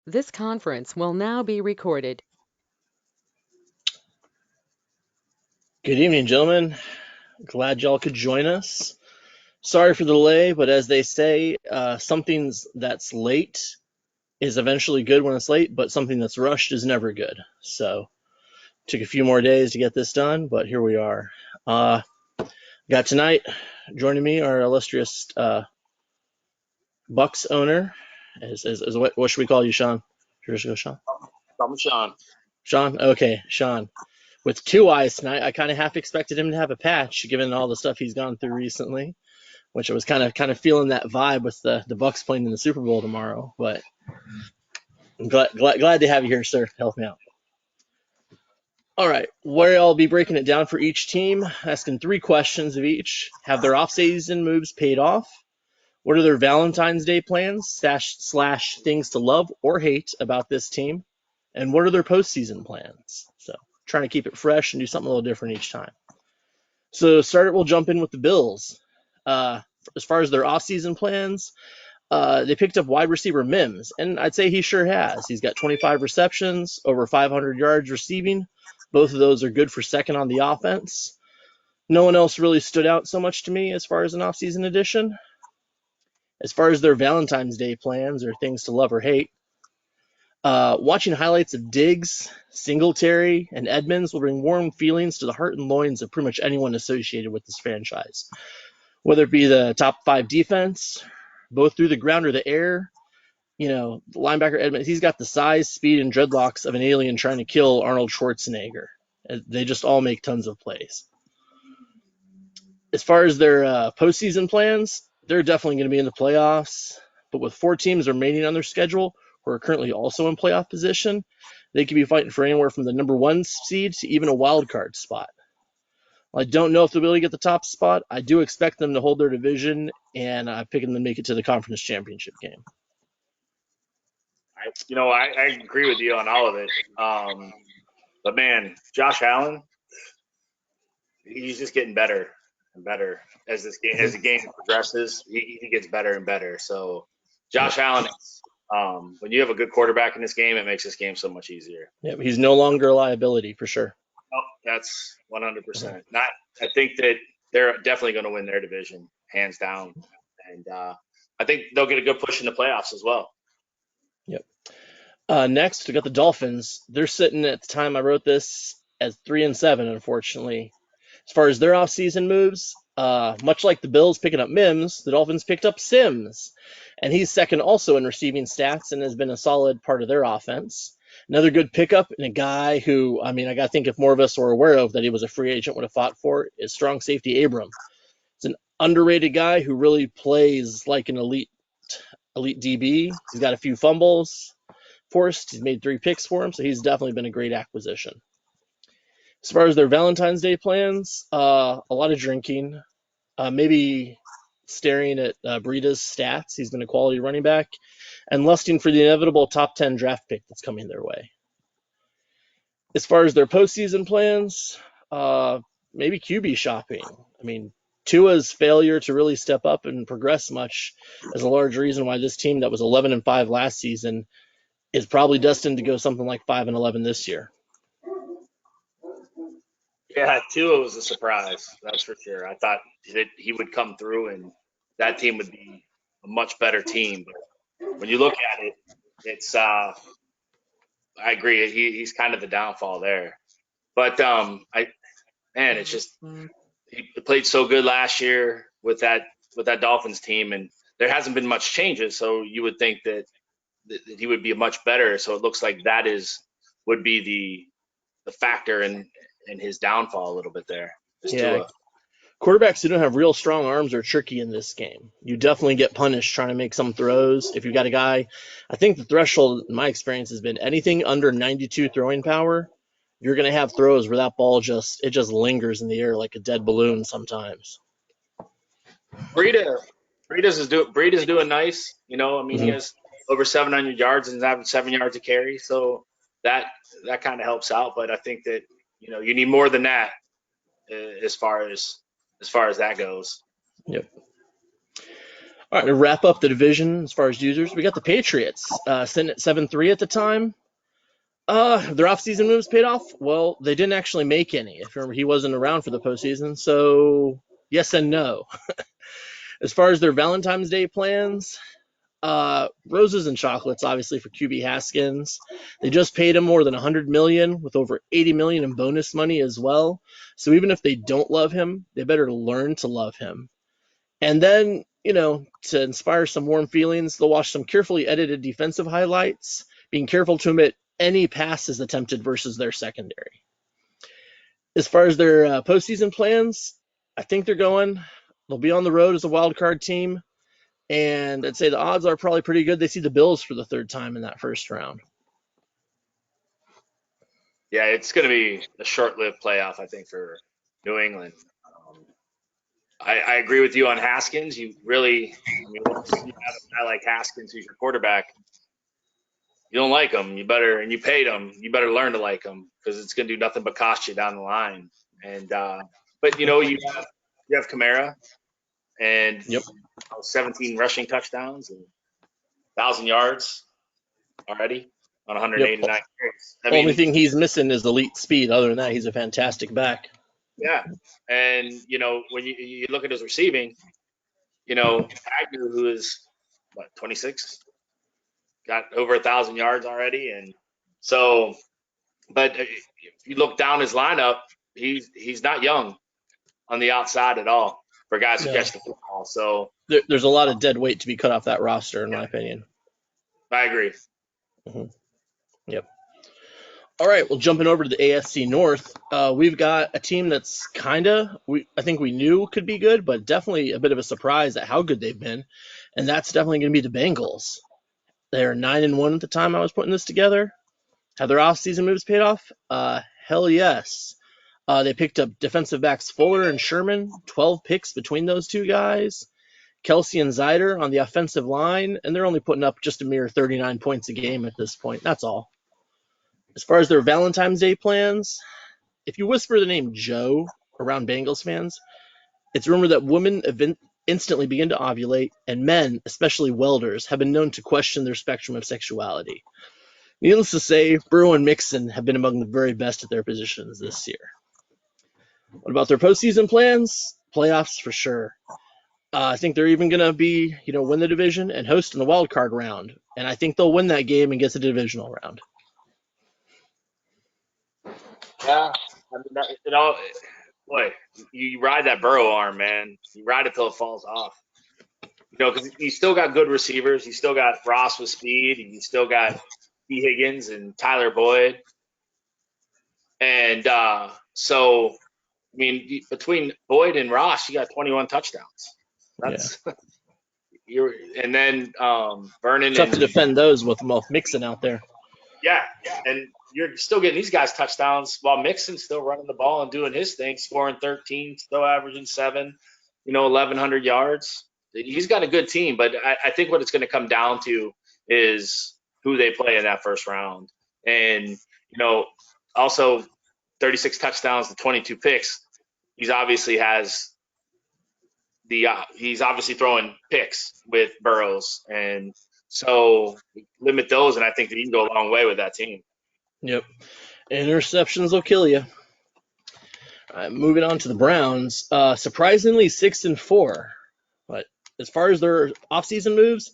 This conference will now be recorded. Good evening, gentlemen. Glad y'all could join us. Sorry for the delay, but as they say, something that's late is eventually good when it's late, but something that's rushed is never good. So, took a few more days to get this done, but here we are. Got tonight joining me our illustrious Bucks owner. What should we call you, Sean? Should we just go Sean? I'm Sean. Sean? Okay, Sean. With two eyes tonight, I kind of half expected him to have a patch, given all the stuff he's gone through recently, which I was kind of feeling that vibe with the Bucks playing in the Super Bowl tomorrow. But I'm glad to have you here, sir. Help me out. All right, where I'll be breaking it down for each team, asking three questions of each. Have their off-season moves paid off? What are their Valentine's Day plans slash things to love or hate about this team? And what are their postseason plans? So trying to keep it fresh and do something a little different each time. So to start, we'll jump in with the Bills. As far as their off-season plans, they picked up wide receiver Mims, and I'd say he sure has. He's got 25 receptions, over 500 yards receiving. Both of those are good for second on the offense. No one else really stood out so much to me as far as an offseason addition. As far as their Valentine's Day plans or things to love or hate, watching highlights of Diggs, Singletary, and Edmonds will bring warm feelings to the heart and loins of pretty much anyone associated with this franchise. Whether it be the top five defense, both through the ground or the air, the linebacker Edmonds, he's got the size, speed, and dreadlocks of an alien trying to kill Arnold Schwarzenegger. They just all make tons of plays. As far as their postseason plans, they're definitely going to be in the playoffs. But with four teams remaining on their schedule who are currently also in playoff position, they could be fighting for anywhere from the number one seed to even a wild card spot. I don't know if they'll be able to get the top spot. I do expect them to hold their division, and I'm picking them to make it to the conference championship game. I agree with you on all of it. But man, Josh Allen, he's just getting better and better as the game progresses. He gets better and better. So Josh Allen, when you have a good quarterback in this game, it makes this game so much easier. Yeah, he's no longer a liability for sure. Oh, that's 100%. Not. I think that they're definitely going to win their division, hands down, and I think they'll get a good push in the playoffs as well. Yep. Next, we got the Dolphins. They're sitting at the time I wrote this as 3-7, unfortunately. As far as their offseason moves, much like the Bills picking up Mims, the Dolphins picked up Sims, and he's second also in receiving stats and has been a solid part of their offense. Another good pickup and a guy who, I got to think if more of us were aware of that he was a free agent would have fought for is strong safety Abram. It's an underrated guy who really plays like an elite DB. He's got a few fumbles forced. He's made 3 picks for him, so he's definitely been a great acquisition. As far as their Valentine's Day plans, a lot of drinking, maybe staring at Breida's stats. He's been a quality running back, and lusting for the inevitable top 10 draft pick that's coming their way. As far as their postseason plans, maybe QB shopping. Tua's failure to really step up and progress much is a large reason why this team that was 11-5 last season is probably destined to go something like 5-11 this year. Yeah, Tua was a surprise, that's for sure. I thought that he would come through and that team would be a much better team. But when you look at it, it's I agree. He's kind of the downfall there. But it's just he played so good last year with that Dolphins team, and there hasn't been much changes. So you would think that he would be much better. So it looks like would be the factor in his downfall a little bit there. Just Yeah, Tua. quarterbacks who don't have real strong arms are tricky in this game. You definitely get punished trying to make some throws. If you've got a guy, I think the threshold in my experience has been anything under 92 throwing power, you're going to have throws where that ball just lingers in the air like a dead balloon sometimes. Breida, Breida's doing nice. He Mm-hmm. has over 700 yards and having 7 yards of carry, so that kind of helps out. But I think that you need more than that as far as that goes. Yep. All right, to wrap up the division as far as users, we got the Patriots sitting at 7-3 at the time. Their offseason moves paid off. Well, they didn't actually make any. If you remember, he wasn't around for the postseason, so yes and no. As far as their Valentine's Day plans, roses and chocolates, obviously for QB Haskins. They just paid him more than $100 million, with over $80 million in bonus money as well. So even if they don't love him, they better learn to love him. And then, to inspire some warm feelings, they'll watch some carefully edited defensive highlights, being careful to omit any passes attempted versus their secondary. As far as their postseason plans, I think they'll be on the road as a wild card team. And I'd say the odds are probably pretty good they see the Bills for the third time in that first round. Yeah, it's going to be a short-lived playoff, I think, for New England. I agree with you on Haskins. You really, once you have a guy like Haskins who's your quarterback, you don't like him. And you paid him. You better learn to like him, because it's going to do nothing but cost you down the line. And but you have Kamara and Yep. 17 rushing touchdowns and 1,000 yards already on 189 carries. Only thing he's missing is elite speed. Other than that, he's a fantastic back. Yeah, and when you look at his receiving, Agnew, who is 26, got over 1,000 yards already, and so. But if you look down his lineup, he's not young on the outside at all for guys who catch the football. So there's a lot of dead weight to be cut off that roster, in my opinion. I agree. Mm-hmm. Yep. All right, well, jumping over to the AFC North, we've got a team that's I think we knew could be good, but definitely a bit of a surprise at how good they've been, and that's definitely going to be the Bengals. They're 9-1 at the time I was putting this together. Have their offseason moves paid off? Hell yes. They picked up defensive backs Fuller and Sherman, 12 picks between those two guys. Kelsey and Zyder on the offensive line, and they're only putting up just a mere 39 points a game at this point. That's all. As far as their Valentine's Day plans, if you whisper the name Joe around Bengals fans, it's rumored that women instantly begin to ovulate, and men, especially welders, have been known to question their spectrum of sexuality. Needless to say, Burrow and Mixon have been among the very best at their positions this year. What about their postseason plans? Playoffs for sure. I think they're even going to be, win the division and host in the wild card round. And I think they'll win that game and get to the divisional round. Yeah, boy, you ride that Burrow arm, man. You ride it till it falls off. Because you still got good receivers. You still got Ross with speed, and you still got T. Higgins and Tyler Boyd. And so, between Boyd and Ross, you got 21 touchdowns. That's and then Vernon. Tough to defend those with Mixon out there. Yeah, and you're still getting these guys touchdowns while Mixon's still running the ball and doing his thing, scoring 13, still averaging 7, 1,100 yards. He's got a good team, but I think what it's going to come down to is who they play in that first round. And, also 36 touchdowns to 22 picks. He's obviously throwing picks with Burrows. And so limit those, and I think that you can go a long way with that team. Yep. Interceptions will kill you. Moving on to the Browns. Surprisingly 6-4. But as far as their offseason moves,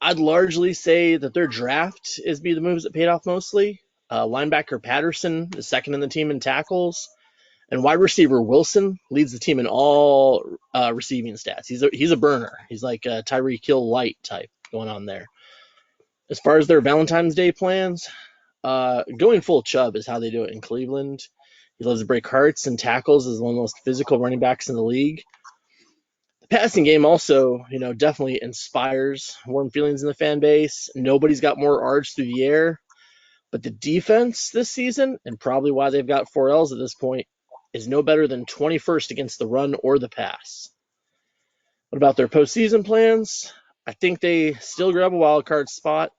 I'd largely say that their draft is the moves that paid off mostly. Linebacker Patterson is second in the team in tackles. And wide receiver Wilson leads the team in all receiving stats. He's a burner. He's like a Tyreek Hill light type going on there. As far as their Valentine's Day plans, going full Chubb is how they do it in Cleveland. He loves to break hearts and tackles as one of the most physical running backs in the league. The passing game also, definitely inspires warm feelings in the fan base. Nobody's got more yards through the air. But the defense this season, and probably why they've got 4 Ls at this point, is no better than 21st against the run or the pass. What about their postseason plans? I think they still grab a wild card spot,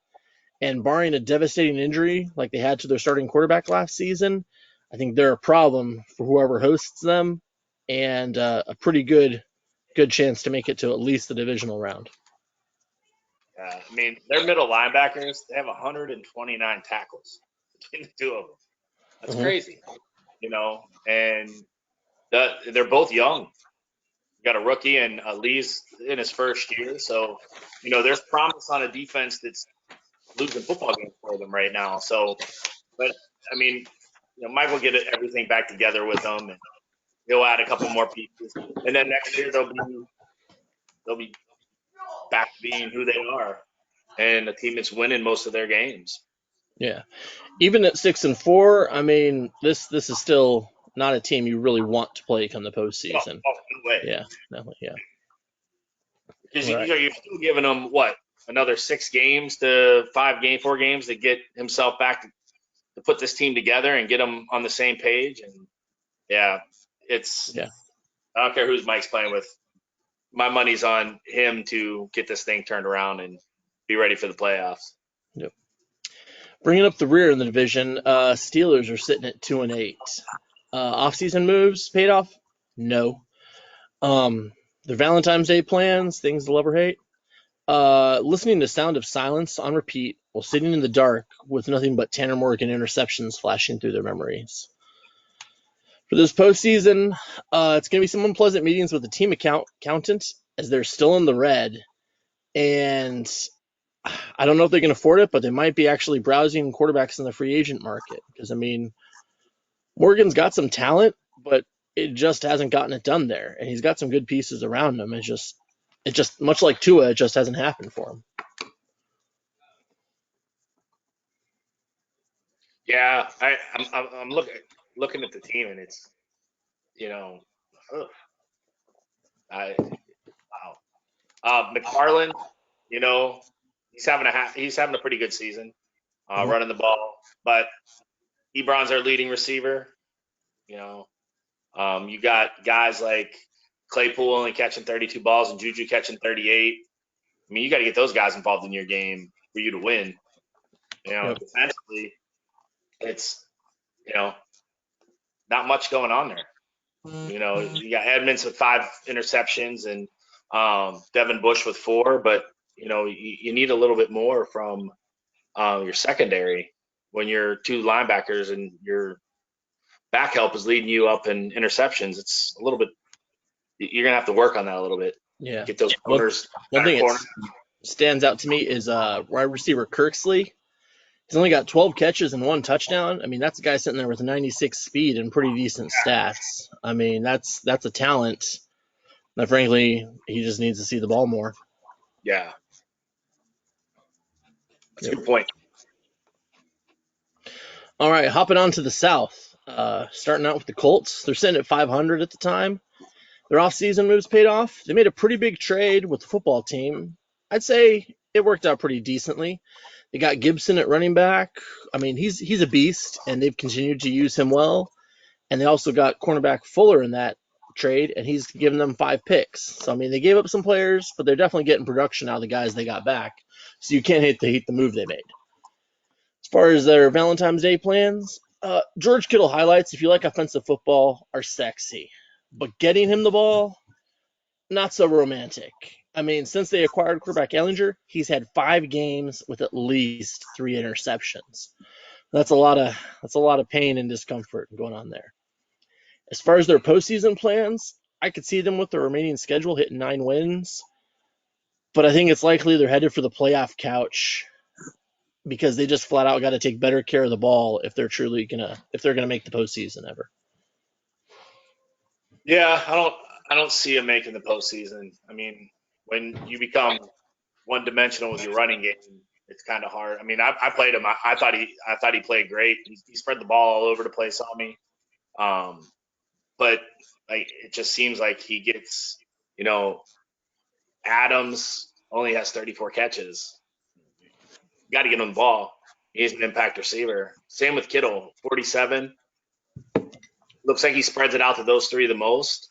and barring a devastating injury like they had to their starting quarterback last season, I think they're a problem for whoever hosts them, and a pretty good good chance to make it to at least the divisional round. I mean, their middle linebackers, they have 129 tackles between the two of them. That's Mhm. crazy, and they're both young. You got a rookie, and Lee's in his first year. So, there's promise on a defense that's losing football games for them right now. So, but, I mean, Mike will get everything back together with them, and he'll add a couple more pieces. And then next year they'll be back to being who they are, and a team that's winning most of their games. Yeah. Even at 6-4, I mean, this is still not a team you really want to play come the Oh, postseason. no way. Yeah, definitely. Yeah. Because Right. you're still giving him another 6 games to 4 games to get himself back to put this team together and get them on the same page. And yeah, it's Yeah. I don't care who's Mike's playing with. My money's on him to get this thing turned around and be ready for the playoffs. Yep. Bringing up the rear in the division, Steelers are sitting at 2-8. Off-season moves paid off? No. Their Valentine's Day plans, things to love or hate. Listening to Sound of Silence on repeat while sitting in the dark with nothing but Tanner Morgan interceptions flashing through their memories. For this postseason, it's going to be some unpleasant meetings with the team accountant as they're still in the red. And I don't know if they can afford it, but they might be actually browsing quarterbacks in the free agent market. Because, I mean, Morgan's got some talent, but it just hasn't gotten it done there. And he's got some good pieces around him. It just much like Tua, it just hasn't happened for him. Yeah, I'm looking at the team, and it's ugh, I wow. McFarland, you know, he's having a pretty good season, Mhm. running the ball. But Ebron's our leading receiver. You know, you got guys like Claypool only catching 32 balls and Juju catching 38. I mean, you got to get those guys involved in your game for you to win. Yep. Defensively, it's you know not much going on there. You got Edmonds with 5 interceptions and Devin Bush with 4, but you need a little bit more from your secondary when your 2 linebackers and your back help is leading you up in interceptions. It's a little bit. You're gonna have to work on that a little bit. Yeah. Get those One corners one better thing that corners. stands out to me is wide receiver Kirksley. He's only got 12 catches and 1 touchdown. I mean, that's a guy sitting there with 96 speed and pretty decent stats. I mean, that's a talent that frankly he just needs to see the ball more. Yeah, that's a Yep. good point. All right, hopping on to the South. Starting out with the Colts. They're sitting at 500 at the time. Their offseason moves paid off. They made a pretty big trade with the football team. I'd say it worked out pretty decently. They got Gibson at running back. I mean, he's a beast, and they've continued to use him well. And they also got cornerback Fuller in that trade, and he's given them 5 picks. So I mean, they gave up some players, but they're definitely getting production out of the guys they got back. So you can't hate the move they made. As far as their Valentine's Day plans, George Kittle highlights, if you like offensive football, are sexy. But getting him the ball, not so romantic. I mean, since they acquired quarterback Ellinger, he's had 5 games with at least 3 interceptions. That's a lot of pain and discomfort going on there. As far as their postseason plans, I could see them with the remaining schedule hitting 9 wins, but I think it's likely they're headed for the playoff couch because they just flat out got to take better care of the ball if they're gonna make the postseason ever. Yeah, I don't see him making the postseason. I mean, when you become one dimensional with your running game, it's kind of hard. I mean, I played him. I thought he played great. He spread the ball all over the place on me. Um, but like it just seems like he gets, you know, Adams only has 34 catches. You got to get him the ball. He's an impact receiver. Same with Kittle, 47. Looks like he spreads it out to those 3 the most.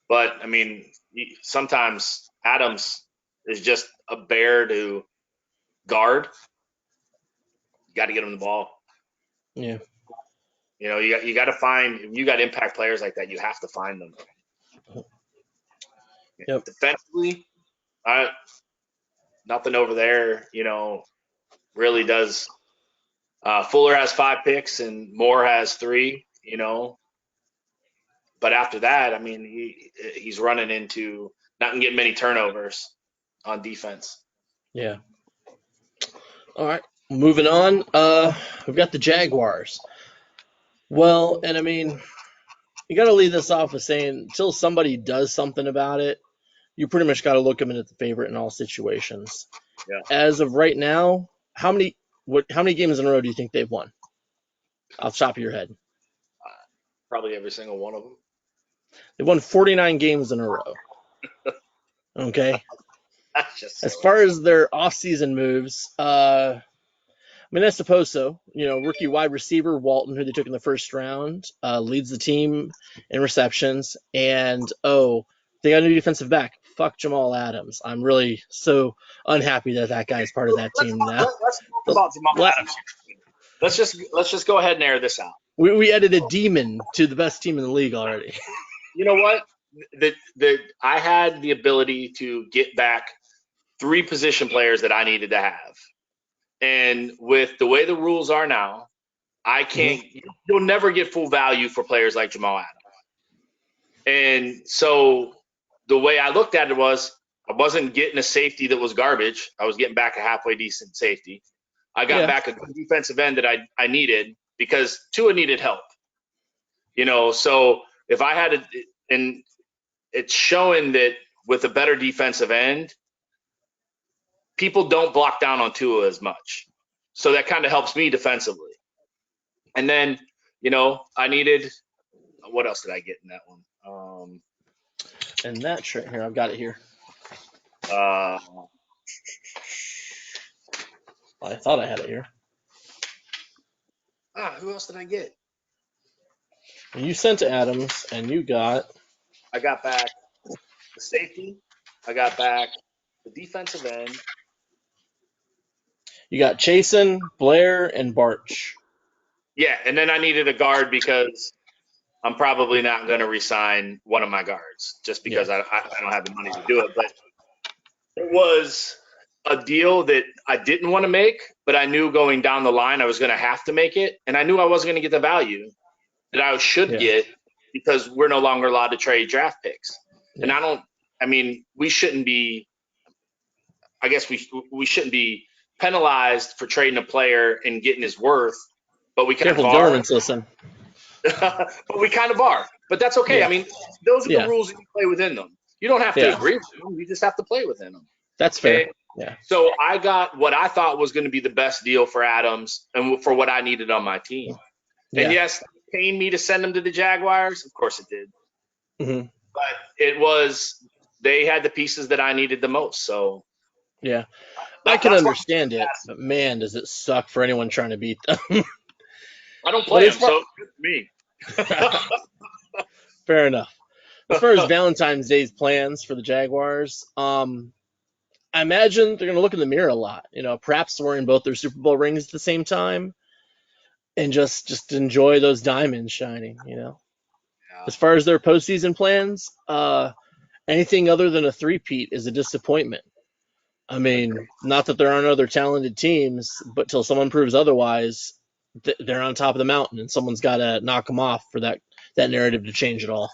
But I mean, sometimes Adams is just a bear to guard. You got to get him the ball. Yeah. You got to find. If you got impact players like that, you have to find them. Yep. Defensively, I, nothing over there, really does. Fuller has 5 picks and Moore has 3. But after that, I mean, he's running into not getting many turnovers on defense. Yeah. All right. Moving on. We've got the Jaguars. Well, and I mean, you got to lead this off with saying until somebody does something about it, you pretty much got to look them in at the favorite in all situations. Yeah, As of right now, how many games in a row do you think they've won? Off the top of your head, probably every single one of them. they've won 49 games in a row. Okay. That's just As silly. far as their offseason moves, I mean, I suppose so. Rookie wide receiver Walton, who they took in the first round, leads the team in receptions. And, they got a new defensive back. Fuck Jamal Adams. I'm really so unhappy that guy is part of that team now. Let's talk about Jamal Adams. Let's just go ahead and air this out. We added a demon to the best team in the league already. You know what? I had the ability to get back 3 position players that I needed to have. And with the way the rules are now, I can't. You'll never get full value for players like Jamal Adams. And so the way I looked at it was, I wasn't getting a safety that was garbage. I was getting back a halfway decent safety. I got back a good defensive end that I needed because Tua needed help. So if I had and it's showing that with a better defensive end, people don't block down on Tua as much. So that kind of helps me defensively. And then, I needed, what else did I get in that one? And that shirt here, I've got it here. Uh, I thought I had it here. who else did I get? You sent to Adams, and you got. I got back the safety. I got back the defensive end. You got Chasen, Blair, and Barch. Yeah, and then I needed a guard because I'm probably not going to resign one of my guards just because I don't have the money to do it. But it was a deal that I didn't want to make, but I knew going down the line I was going to have to make it, and I knew I wasn't going to get the value that I should get because we're no longer allowed to trade draft picks. And we shouldn't be. I guess we shouldn't be penalized for trading a player and getting his worth, but we kind Careful, of are. governments listen. But we kind of are. But that's okay. Yeah. I mean, those are the rules and you play within them. You don't have to agree with them. You just have to play within them. That's fair. And yeah. So I got what I thought was going to be the best deal for Adams and for what I needed on my team. Yeah. And yes, it pained me to send him to the Jaguars. Of course it did. Mm-hmm. But they had the pieces that I needed the most. So yeah, I can understand it, but man, does it suck for anyone trying to beat them. I don't play them, so it's me. Fair enough. As far as Valentine's Day's plans for the Jaguars, I imagine they're going to look in the mirror a lot. Perhaps wearing both their Super Bowl rings at the same time, and just enjoy those diamonds shining. Yeah. As far as their postseason plans, anything other than a three-peat is a disappointment. I mean, not that there aren't other talented teams, but till someone proves otherwise, they're on top of the mountain, and someone's got to knock them off for that narrative to change at all.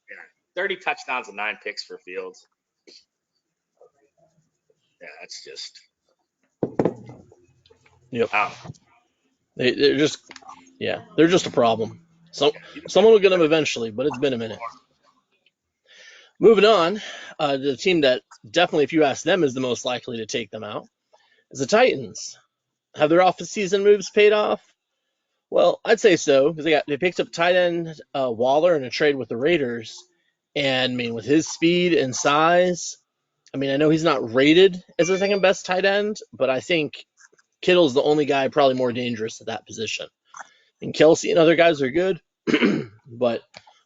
Yeah. 30 touchdowns and 9 picks for Fields. Yeah, that's just. Yep. They're just a problem. So someone will get them eventually, but it's been a minute. Moving on, the team that definitely, if you ask them, is the most likely to take them out is the Titans. Have their off-season moves paid off? Well, I'd say so because they picked up tight end Waller in a trade with the Raiders, and I mean with his speed and size, I mean I know he's not rated as the second best tight end, but I think Kittle's the only guy probably more dangerous at that position. And Kelsey and other guys are good, but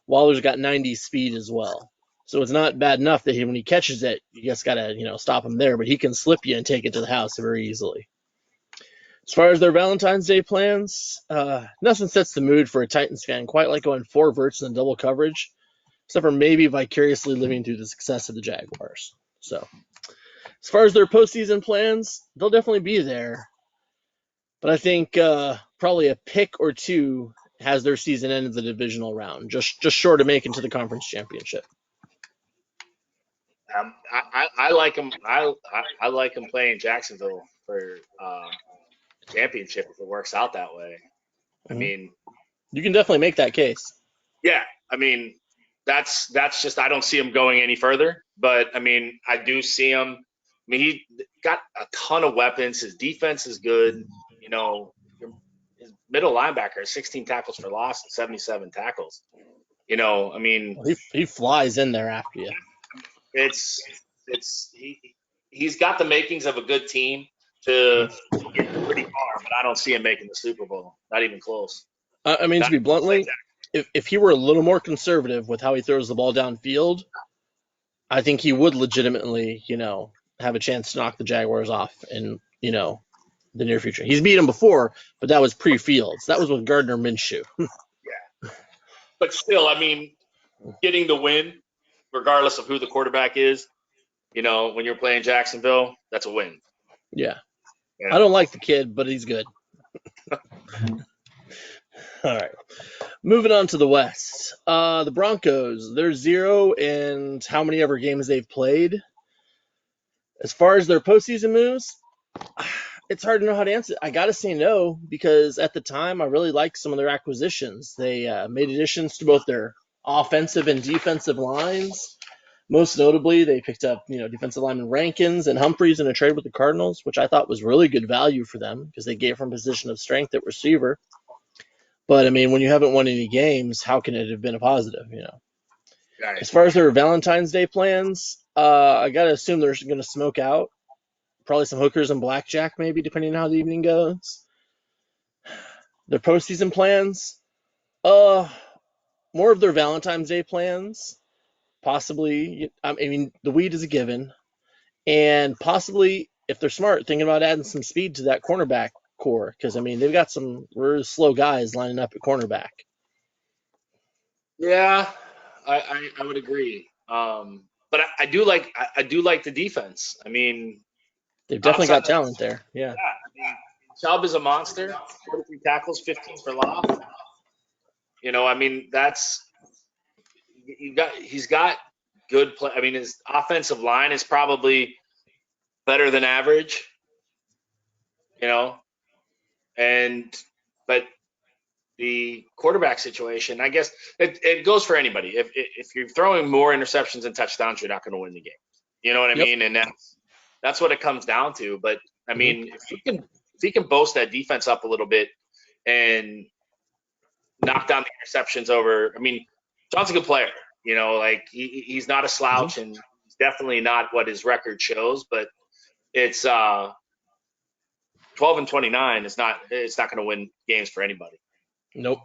Waller's got 90 speed as well. So it's not bad enough that when he catches it, you just got to stop him there, but he can slip you and take it to the house very easily. As far as their Valentine's Day plans, nothing sets the mood for a Titans fan quite like going 4 verts in double coverage, except for maybe vicariously living through the success of the Jaguars. So, as far as their postseason plans, they'll definitely be there. But I think probably a pick or two has their season end in the divisional round, just short of making to the conference championship. I like him. I like him playing Jacksonville for championship if it works out that way. I Mm-hmm. mean, You can definitely make that case. yeah. I mean, that's just I don't see him going any further. But I mean, I do see him. I mean, he got a ton of weapons. His defense is good. You know, his middle linebacker, 16 tackles for loss and 77 tackles. You know, I mean, He flies in there after you. it's he's got the makings of a good team to get pretty far, but I don't see him making the Super Bowl. Not even close. I mean, to Not be even play bluntly, if he were a little more conservative with how he throws the ball downfield, I think he would legitimately, have a chance to knock the Jaguars off in, the near future. He's beat him before, but that was pre-Fields. That was with Gardner Minshew. Yeah, but still, I mean, getting the win, regardless of who the quarterback is, when you're playing Jacksonville, that's a win. Yeah. You I know? don't like the kid, but he's good. All right. Moving on to the West. The Broncos, they're 0 and how many ever games they've played. As far as their postseason moves, it's hard to know how to answer. I got to say no, because at the time, I really liked some of their acquisitions. They made additions to both their offensive and defensive lines. Most notably, they picked up, defensive lineman Rankins and Humphreys in a trade with the Cardinals, which I thought was really good value for them because they gave from a position of strength at receiver. But I mean, when you haven't won any games, how can it have been a positive? Right. As far as their Valentine's Day plans, I gotta assume they're going to smoke out. Probably some hookers and blackjack, maybe, depending on how the evening goes. Their postseason plans, more of their Valentine's Day plans. Possibly, I mean, the weed is a given, and possibly, if they're smart, thinking about adding some speed to that cornerback core, because I mean, they've got some really slow guys lining up at cornerback. Yeah, I would agree. But I do like the defense. I mean, They've definitely outside got of talent there. Yeah. yeah, I mean, Chubb is a monster. 43 tackles, 15 for loss. I mean, he's got good play. I mean, his offensive line is probably better than average. You know, and but the quarterback situation, I guess it goes for anybody. If you're throwing more interceptions and touchdowns, you're not going to win the game. You know what I Yep. mean? And that's what it comes down to. But I Mm-hmm. mean, if he can boast that defense up a little bit and knock down the interceptions over. I mean, John's a good player. Like he's not a slouch, and he's definitely not what his record shows. But it's 12-29 is not. It's not going to win games for anybody. Nope.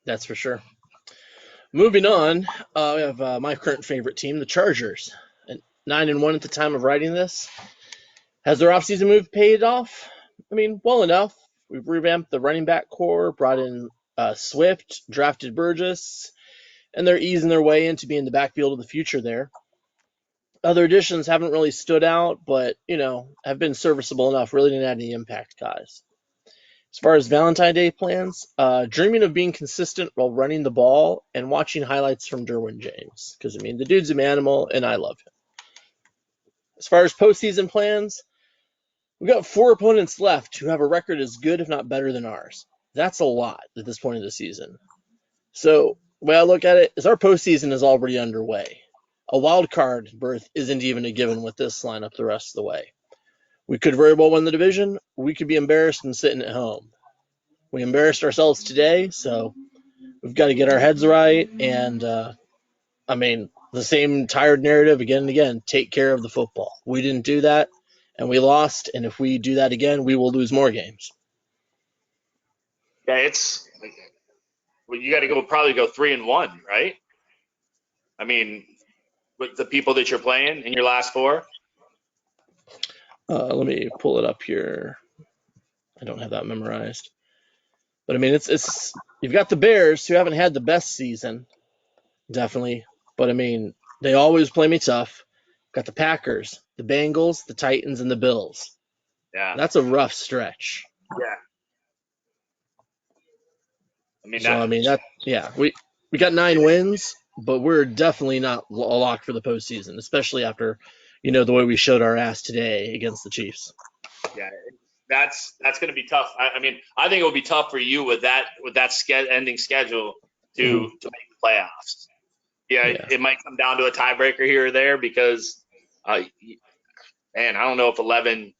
That's for sure. Moving on, we have my current favorite team, the Chargers. At 9-1 at the time of writing this. Has their offseason move paid off? I mean, well enough. We've revamped the running back core, brought in Swift, drafted Burgess, and they're easing their way into being the backfield of the future there. Other additions haven't really stood out, but, have been serviceable enough. Really didn't add any impact, guys. As far as Valentine's Day plans, dreaming of being consistent while running the ball and watching highlights from Derwin James. Because, I mean, the dude's an animal, and I love him. As far as postseason plans, we've got 4 opponents left who have a record as good, if not better, than ours. That's a lot at this point of the season. So, the way I look at it is our postseason is already underway. A wild card berth isn't even a given with this lineup the rest of the way. We could very well win the division. We could be embarrassed and sitting at home. We embarrassed ourselves today, so we've got to get our heads right. And, I mean, the same tired narrative again and again, take care of the football. We didn't do that, and we lost. And if we do that again, we will lose more games. Yeah, it's like, well, you got to probably go 3-1, right? I mean, with the people that you're playing in your last 4. Let me pull it up here. I don't have that memorized. But I mean, it's you've got the Bears who haven't had the best season, definitely. But I mean, they always play me tough. Got the Packers, the Bengals, the Titans, and the Bills. Yeah. That's a rough stretch. Yeah. I mean So that. I mean yeah, we got 9 wins, but we're definitely not a lock for the postseason, especially after the way we showed our ass today against the Chiefs. Yeah. That's going to be tough. I mean, I think it will be tough for you with that ending schedule to make the playoffs. Yeah, Yeah, it might come down to a tiebreaker here or there because, man, I don't know if 11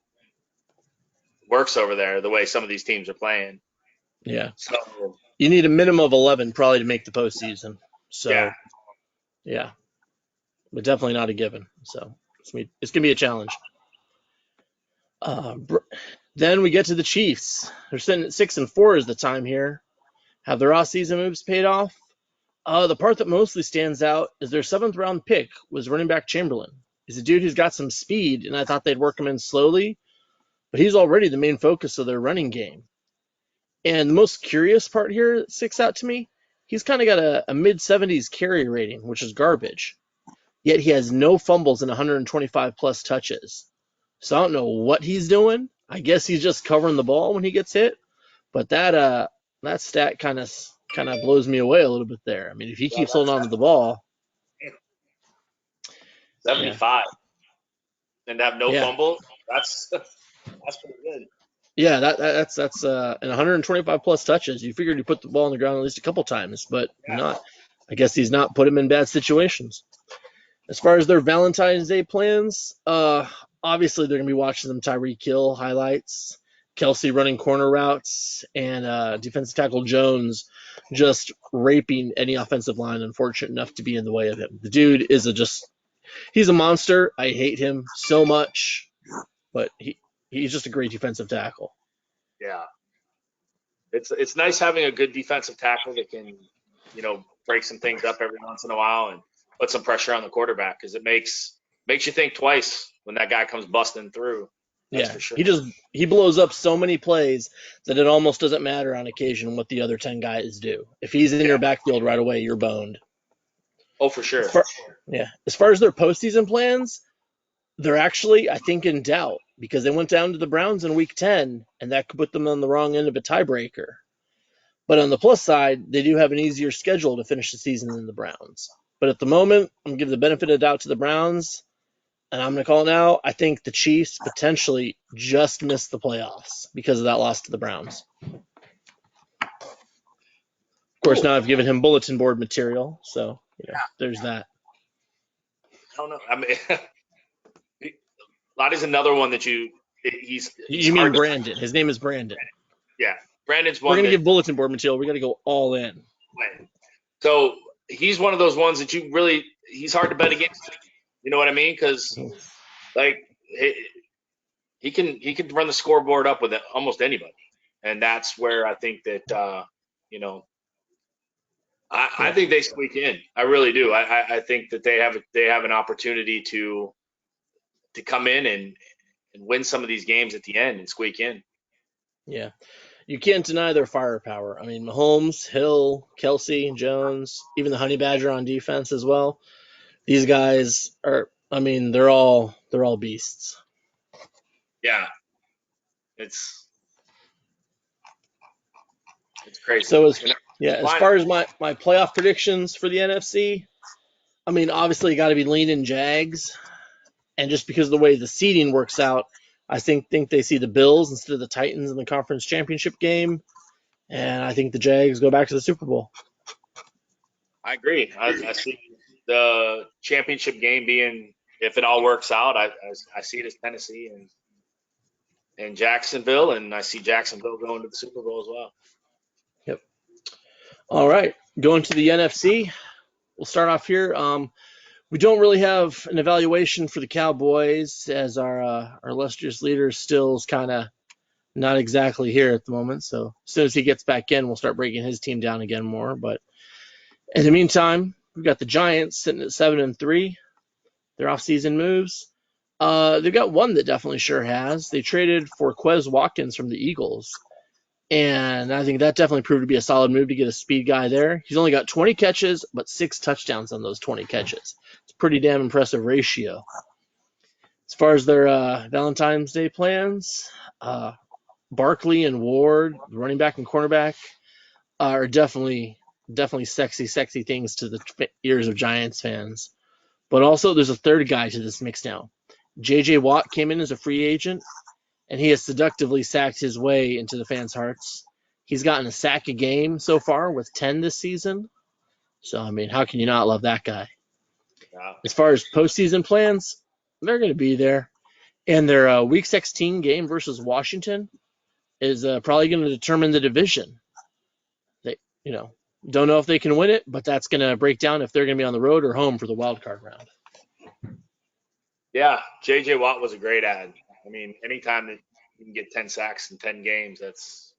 works over there the way some of these teams are playing. yeah. So You need a minimum of 11 probably to make the postseason. yeah, So yeah, but definitely not a given. So it's gonna be a challenge. Uh, then we get to the Chiefs. They're sitting at 6-4 is the time here. Have their off-season moves paid off? The part that mostly stands out is their 7th-round pick was running back Chamberlain. He's a dude who's got some speed, and I thought they'd work him in slowly, but he's already the main focus of their running game. And the most curious part here that sticks out to me, he's kind of got a mid-70s carry rating, which is garbage. Yet he has no fumbles and 125 plus touches. So I don't know what he's doing. I guess he's just covering the ball when he gets hit. But that stat kind of blows me away a little bit there. I mean, if he well, keeps holding on to the ball, 75 yeah, and to have no yeah, fumble, that's pretty good. yeah, that's and 125 plus touches. You figured you put the ball on the ground at least a couple times, but Yeah. not. I guess he's not put him in bad situations. As far as their Valentine's Day plans, obviously they're gonna be watching some Tyreek Hill highlights, Kelsey running corner routes, and defensive tackle Jones just raping any offensive line unfortunate enough to be in the way of him. The dude is he's a monster. I hate him so much, but he's just a great defensive tackle. Yeah. It's nice having a good defensive tackle that can, break some things up every once in a while and put some pressure on the quarterback because it makes you think twice when that guy comes busting through. That's Yeah, for sure. he blows up so many plays that it almost doesn't matter on occasion what the other 10 guys do. If he's in Yeah. your backfield right away, you're boned. Oh, for As sure. far, yeah, as far as their postseason plans, they're actually, I think, in doubt because they went down to the Browns in Week 10, and that could put them on the wrong end of a tiebreaker. But on the plus side, they do have an easier schedule to finish the season than the Browns. But at the moment, I'm going to give the benefit of the doubt to the Browns, and I'm going to call it now. I think the Chiefs potentially just missed the playoffs because of that loss to the Browns. Of course, Cool. now I've given him bulletin board material, so there's that. I don't know. I mean, Lottie's another one that he's You mean hard to Brandon? His name is Brandon. yeah. Brandon's We're one gonna that give bulletin board material. We got to go all in. win. So he's one of those ones that he's hard to bet against. You know what I mean? Because like he can run the scoreboard up with almost anybody, and that's where I think that you know I Yeah, think they squeak in. I really do. I think that they have an opportunity to come in and win some of these games at the end and squeak in. yeah. You can't deny their firepower. I mean, Mahomes, Hill, Kelsey, Jones, even the Honey Badger on defense as well. These guys are. I mean, they're all beasts. Yeah, it's crazy. So as Line, far as my playoff predictions for the NFC, I mean, obviously, got to be leaning Jags, and just because of the way the seeding works out, I think they see the Bills instead of the Titans in the conference championship game, and I think the Jags go back to the Super Bowl. I agree. I see the championship game being, if it all works out, I see it as Tennessee and Jacksonville, and I see Jacksonville going to the Super Bowl as well. Yep. All right, going to the NFC. We'll start off here. We don't really have an evaluation for the Cowboys as our illustrious leader still is kind of not exactly here at the moment. So as soon as he gets back in, we'll start breaking his team down again more. But in the meantime, we've got the Giants sitting at 7-3. Their offseason moves. They've got one that definitely sure has. They traded for Quez Watkins from the Eagles. And I think that definitely proved to be a solid move to get a speed guy there. He's only got 20 catches, but 6 touchdowns on those 20 catches. It's a pretty damn impressive ratio. As far as their Valentine's Day plans, Barkley and Ward, running back and cornerback, are definitely sexy things to the ears of Giants fans. But also, there's a third guy to this mix now. J.J. Watt came in as a free agent, and he has seductively sacked his way into the fans' hearts. He's gotten a sack a game so far with 10 this season. So, I mean, how can you not love that guy? Yeah. As far as postseason plans, they're going to be there. And their Week 16 game versus Washington is probably going to determine the division. They, don't know if they can win it, but that's going to break down if they're going to be on the road or home for the wild card round. Yeah, J.J. Watt was a great ad. I mean, anytime that you can get 10 sacks in 10 games, that's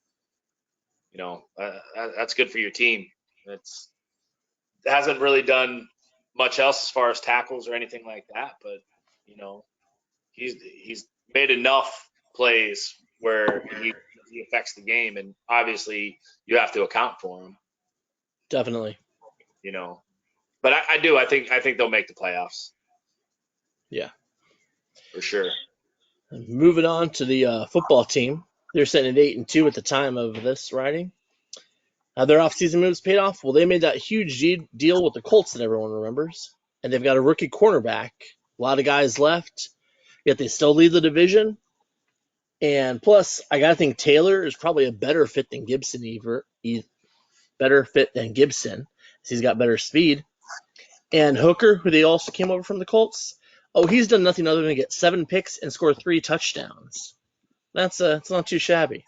that's good for your team. It hasn't really done much else as far as tackles or anything like that, but he's made enough plays where he affects the game, and obviously you have to account for him. Definitely. But I do. I think they'll make the playoffs. Yeah. For sure. Moving on to the football team. They're sitting at 8-2 at the time of this writing. Their offseason moves paid off. Well, they made that huge deal with the Colts that everyone remembers. And they've got a rookie cornerback. A lot of guys left, yet they still lead the division. And plus, I got to think Taylor is probably a better fit than Gibson. Better fit than Gibson. He's got better speed. And Hooker, who they also came over from the Colts, he's done nothing other than get 7 picks and score 3 touchdowns. It's not too shabby.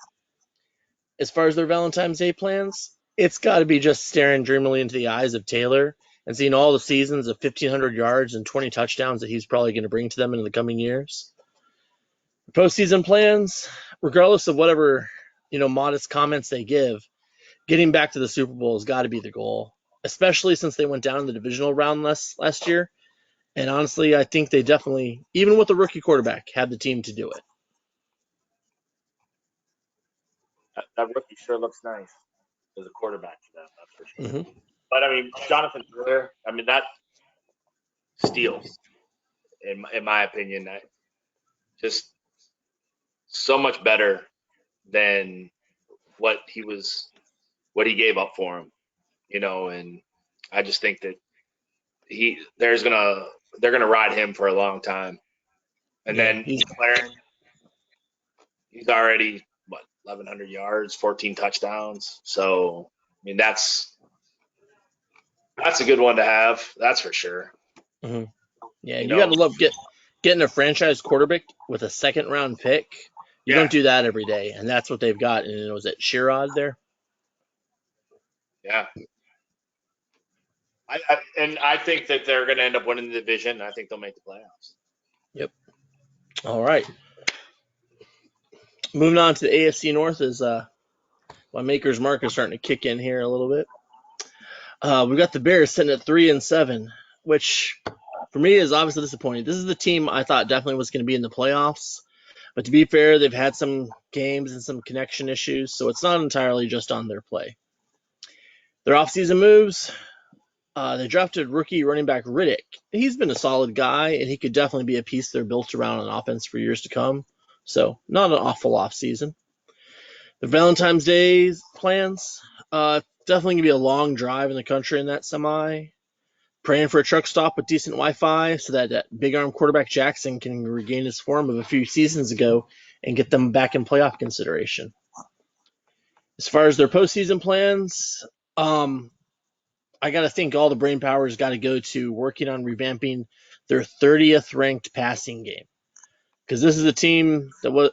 As far as their Valentine's Day plans, it's got to be just staring dreamily into the eyes of Taylor and seeing all the seasons of 1,500 yards and 20 touchdowns that he's probably going to bring to them in the coming years. Postseason plans, regardless of whatever modest comments they give, getting back to the Super Bowl has got to be the goal, especially since they went down in the divisional round last year. And honestly, I think they definitely, even with the rookie quarterback, have the team to do it. That rookie sure looks nice as a quarterback for them, that's for sure. Mm-hmm. But I mean, Jonathan Taylor, I mean, that steals, in my opinion. That just so much better than what he gave up for him, and I just think that they're gonna ride him for a long time. And then McLaren, he's already 1,100 yards, 14 touchdowns. So I mean, that's a good one to have. That's for sure. Mm-hmm. Yeah, you got to love getting a franchise quarterback with a second-round pick. You don't do that every day, and that's what they've got. And was it Sherrod there? Yeah. I think that they're going to end up winning the division. I think they'll make the playoffs. Yep. All right. Moving on to the AFC North is my Maker's Mark is starting to kick in here a little bit. We've got the Bears sitting at 3-7, which for me is obviously disappointing. This is the team I thought definitely was going to be in the playoffs. But to be fair, they've had some games and some connection issues, so it's not entirely just on their play. Their offseason moves, they drafted rookie running back Riddick. He's been a solid guy, and he could definitely be a piece they're built around on offense for years to come. So not an awful offseason. The Valentine's Day plans, definitely going to be a long drive in the country in that semi. Praying for a truck stop with decent Wi-Fi so that big arm quarterback Jackson can regain his form of a few seasons ago and get them back in playoff consideration. As far as their postseason plans, I got to think all the brain power has got to go to working on revamping their 30th ranked passing game, because this is a team that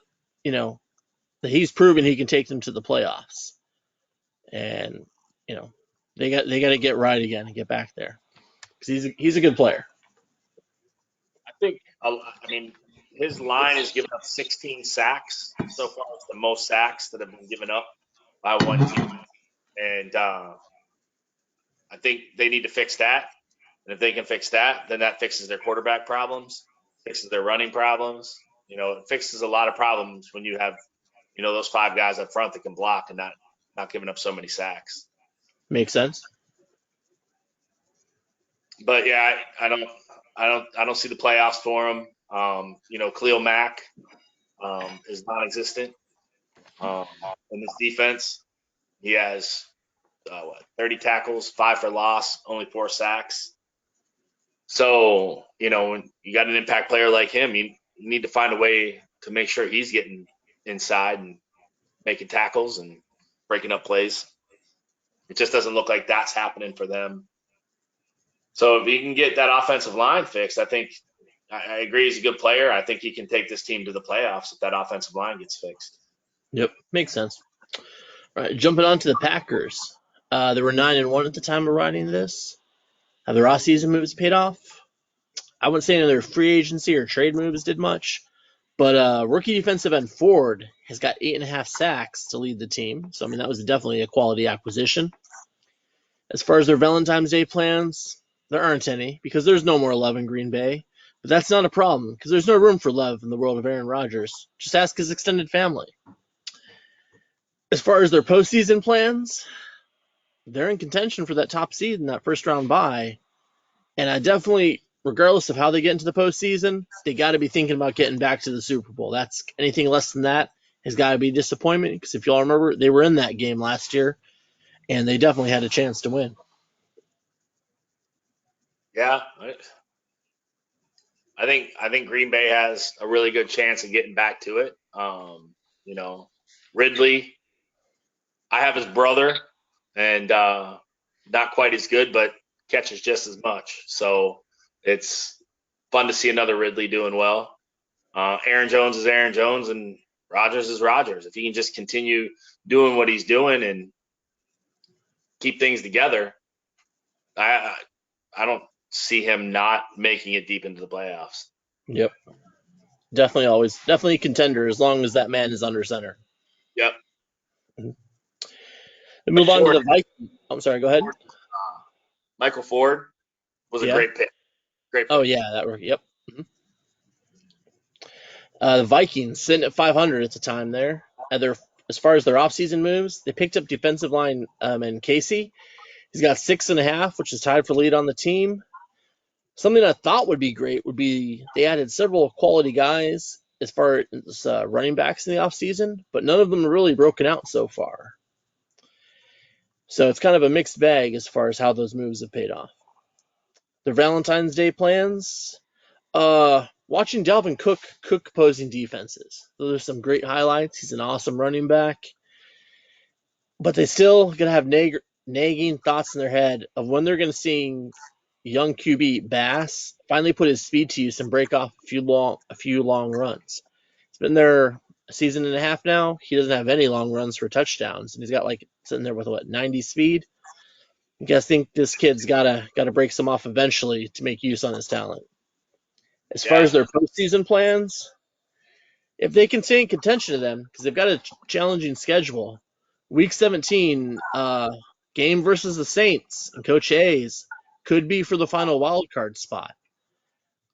that he's proven he can take them to the playoffs, and they got to get right again and get back there because he's a good player. I mean, his line has given up 16 sacks so far. It's the most sacks that have been given up by one team, and I think they need to fix that. And if they can fix that, then that fixes their quarterback problems, fixes their running problems. It fixes a lot of problems when you have those 5 guys up front that can block and not giving up so many sacks. Makes sense. But yeah, I don't see the playoffs for him. Khalil Mack is non-existent in this defense. He has 30 tackles, 5 for loss, only 4 sacks. So when you got an impact player like him, you need to find a way to make sure he's getting inside and making tackles and breaking up plays. It just doesn't look like that's happening for them. So if he can get that offensive line fixed, I think I agree he's a good player. I think he can take this team to the playoffs if that offensive line gets fixed. Yep, makes sense. All right, jumping on to the Packers. They were 9-1 at the time of writing this. Have their off-season moves paid off? I wouldn't say any of their free agency or trade moves did much, but rookie defensive end Ford has got 8.5 sacks to lead the team. So, I mean, that was definitely a quality acquisition. As far as their Valentine's Day plans, there aren't any because there's no more love in Green Bay. But that's not a problem because there's no room for love in the world of Aaron Rodgers. Just ask his extended family. As far as their postseason plans, they're in contention for that top seed in that first round bye. And I definitely, regardless of how they get into the postseason, they got to be thinking about getting back to the Super Bowl. That's anything less than that has got to be a disappointment because if y'all remember, they were in that game last year and they definitely had a chance to win. Yeah, I think Green Bay has a really good chance of getting back to it. Ridley, I have his brother, and not quite as good, but catches just as much. So it's fun to see another Ridley doing well. Aaron Jones is Aaron Jones, and Rodgers is Rodgers. If he can just continue doing what he's doing and keep things together, I don't see him not making it deep into the playoffs. Yep. Definitely a contender as long as that man is under center. Yep. We move on to the Vikings. I'm sorry, go ahead. Michael Ford was a great pick. Great pick. Oh, yeah, that worked. Yep. The Vikings sitting at 500 at the time there. As far as their offseason moves, they picked up defensive line and Casey. He's got 6.5, which is tied for lead on the team. Something I thought would be great would be they added several quality guys as far as running backs in the offseason, but none of them are really broken out so far. So it's kind of a mixed bag as far as how those moves have paid off. Their Valentine's Day plans, watching Dalvin Cook opposing defenses. Those are some great highlights. He's an awesome running back. But they still going to have nagging thoughts in their head of when they're going to see young QB Bass finally put his speed to use and break off a few long runs. It's been there a season and a half now. He doesn't have any long runs for touchdowns, and he's got sitting there with 90 speed. I guess think this kid's gotta break some off eventually to make use on his talent. As far as their postseason plans, if they can stay in contention to them, because they've got a challenging schedule. Week 17, game versus the Saints and Coach Hayes could be for the final wild card spot.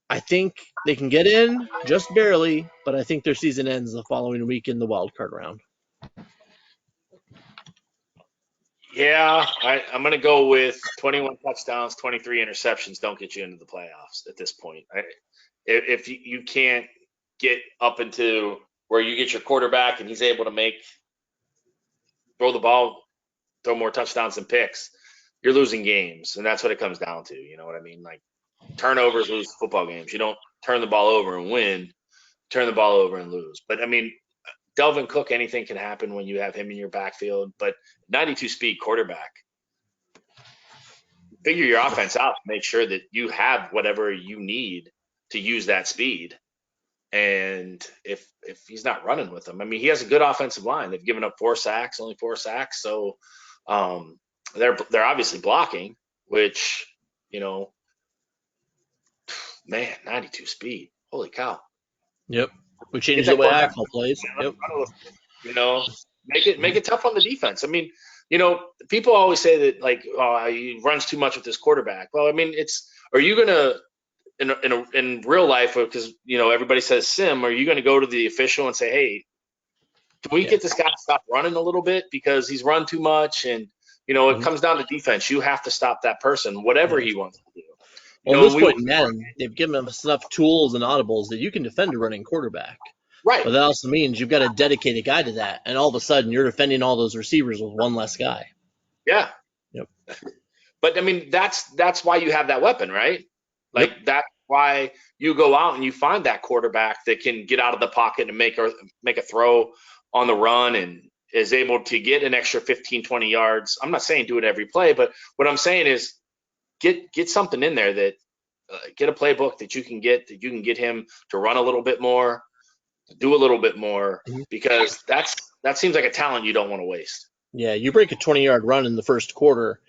I think they can get in just barely, but I think their season ends the following week in the wild card round. Yeah, I'm going to go with 21 touchdowns, 23 interceptions don't get you into the playoffs at this point. If you can't get up into where you get your quarterback and he's able to throw the ball, throw more touchdowns than picks, you're losing games, and that's what it comes down to. You know what I mean? Like, turnovers lose football games. You don't turn the ball over and win, turn the ball over and lose. But, I mean, Delvin Cook, anything can happen when you have him in your backfield. But 92 speed quarterback, figure your offense out to make sure that you have whatever you need to use that speed. And if he's not running with them, I mean, he has a good offensive line. They've given up only 4 sacks. So they're obviously blocking, which, man, 92 speed. Holy cow. Yep. We changed the way I call plays. Yep. Make it tough on the defense. I mean, people always say that, like, oh, he runs too much with this quarterback. Well, I mean, are you going to, in real life, because, everybody says sim, are you going to go to the official and say, hey, Can we Yeah. get this guy to stop running a little bit because he's run too much? And it Mhm. comes down to defense. You have to stop that person, whatever Yeah. he wants to do. Well, at this We point in Madden, they've given us enough tools and audibles that you can defend a running quarterback. right. But that also means you've got to dedicate a guy to that, and all of a sudden you're defending all those receivers with one less guy. Yeah. Yep. But I mean, that's why you have that weapon, right? Yep. Like that's why you go out and you find that quarterback that can get out of the pocket and make a throw on the run and is able to get an extra 15, 20 yards. I'm not saying do it every play, but what I'm saying is get something in there that get a playbook that you can get him to run a little bit more, to do a little bit more, Mhm. because that seems like a talent you don't want to waste. Yeah, you break a 20-yard run in the first quarter,